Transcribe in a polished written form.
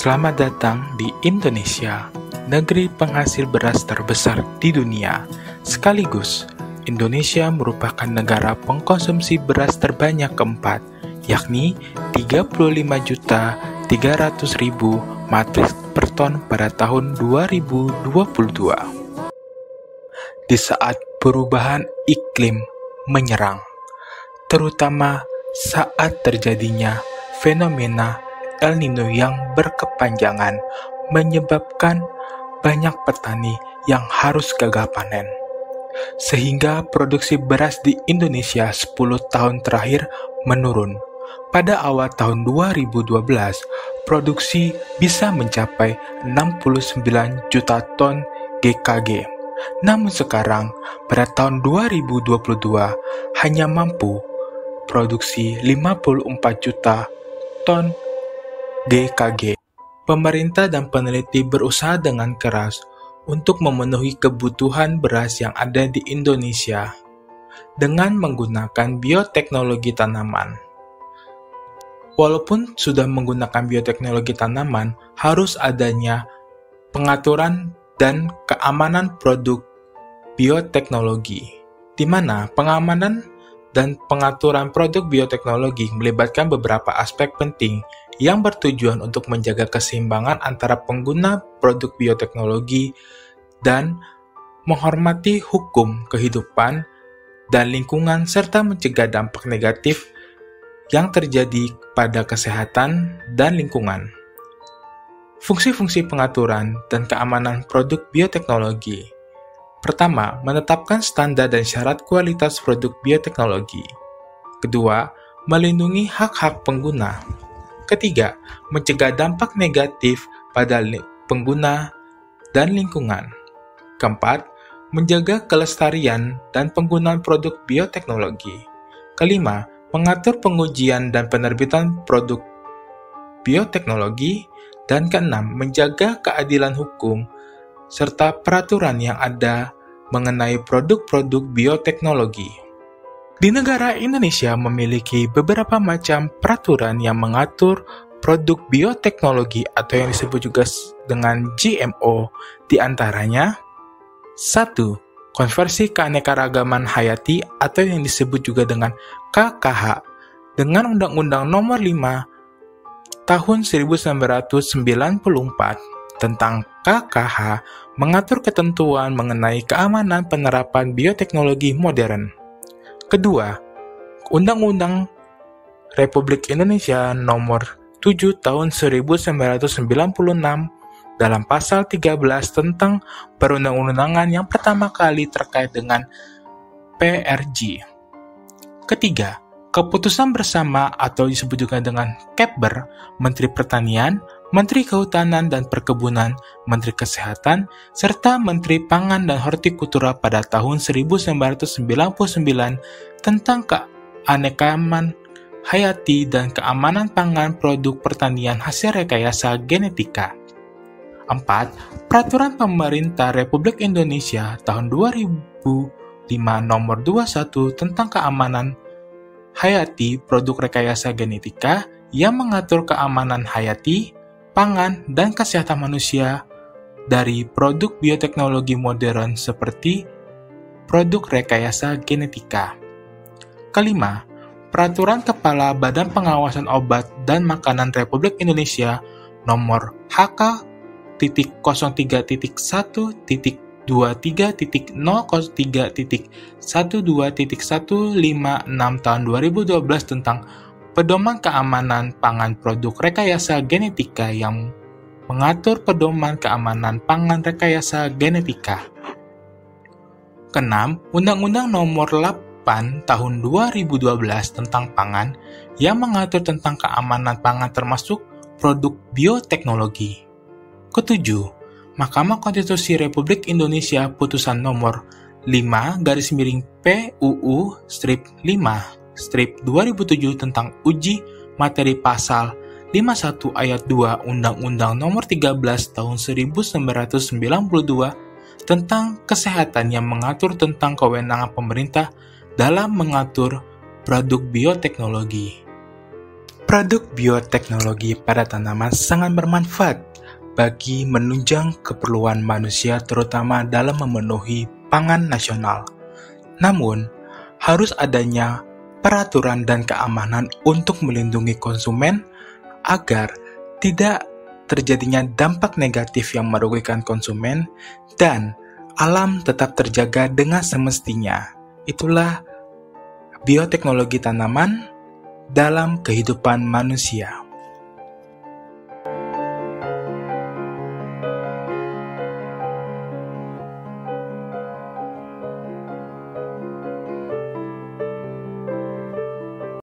Selamat datang di Indonesia, negeri penghasil beras terbesar di dunia. Sekaligus, Indonesia merupakan negara pengkonsumsi beras terbanyak keempat, yakni 35.300.000 metrik per ton pada tahun 2022. Di saat perubahan iklim menyerang, terutama saat terjadinya fenomena El Nino yang berkepanjangan, menyebabkan banyak petani yang harus gagal panen. Sehingga produksi beras di Indonesia 10 tahun terakhir menurun. Pada awal tahun 2012, produksi bisa mencapai 69 juta ton GKG. Namun sekarang, pada tahun 2022, hanya mampu produksi 54 juta ton GKG. Pemerintah dan peneliti berusaha dengan keras untuk memenuhi kebutuhan beras yang ada di Indonesia dengan menggunakan bioteknologi tanaman. Walaupun sudah menggunakan bioteknologi tanaman, harus adanya pengaturan dan keamanan produk bioteknologi, di mana pengamanan dan pengaturan produk bioteknologi melibatkan beberapa aspek penting yang bertujuan untuk menjaga keseimbangan antara pengguna produk bioteknologi dan menghormati hukum kehidupan dan lingkungan serta mencegah dampak negatif yang terjadi pada kesehatan dan lingkungan. Fungsi-fungsi pengaturan dan keamanan produk bioteknologi. Pertama, menetapkan standar dan syarat kualitas produk bioteknologi. Kedua, melindungi hak-hak pengguna. Ketiga, mencegah dampak negatif pada pengguna dan lingkungan. Keempat, menjaga kelestarian dan penggunaan produk bioteknologi. Kelima, mengatur pengujian dan penerbitan produk bioteknologi. Dan keenam, menjaga keadilan hukum serta peraturan yang ada mengenai produk-produk bioteknologi. Di negara Indonesia memiliki beberapa macam peraturan yang mengatur produk bioteknologi atau yang disebut juga dengan GMO, di antaranya 1. Konversi keanekaragaman hayati atau yang disebut juga dengan KKH dengan Undang-Undang Nomor 5 Tahun 1994 tentang KKH mengatur ketentuan mengenai keamanan penerapan bioteknologi modern. Kedua, Undang-Undang Republik Indonesia Nomor 7 Tahun 1996 dalam pasal 13 tentang perundang-undangan yang pertama kali terkait dengan PRG. Ketiga, keputusan bersama atau disebut juga dengan Kepber, Menteri Pertanian, Menteri Kehutanan dan Perkebunan, Menteri Kesehatan, serta Menteri Pangan dan Hortikultura pada tahun 1999 tentang keanekaragaman hayati dan keamanan pangan produk pertanian hasil rekayasa genetika. 4. Peraturan Pemerintah Republik Indonesia tahun 2005 Nomor 21 tentang keamanan hayati produk rekayasa genetika yang mengatur keamanan hayati, pangan, dan kesehatan manusia dari produk bioteknologi modern seperti produk rekayasa genetika. Kelima, Peraturan Kepala Badan Pengawasan Obat dan Makanan Republik Indonesia Nomor HK.03.23.03.12156 tahun 2012 tentang Pedoman Keamanan Pangan Produk Rekayasa Genetika yang mengatur pedoman keamanan pangan rekayasa genetika. Keenam, Undang-Undang Nomor 8 Tahun 2012 tentang pangan yang mengatur tentang keamanan pangan termasuk produk bioteknologi. Ketujuh, Mahkamah Konstitusi Republik Indonesia Putusan Nomor 5/PUU-5/2007 tentang uji materi pasal 51 ayat 2 Undang-Undang Nomor 13 Tahun 1992 tentang kesehatan yang mengatur tentang kewenangan pemerintah dalam mengatur produk bioteknologi. Produk bioteknologi pada tanaman sangat bermanfaat bagi menunjang keperluan manusia terutama dalam memenuhi pangan nasional. Namun, harus adanya peraturan dan keamanan untuk melindungi konsumen agar tidak terjadinya dampak negatif yang merugikan konsumen dan alam tetap terjaga dengan semestinya. Itulah bioteknologi tanaman dalam kehidupan manusia.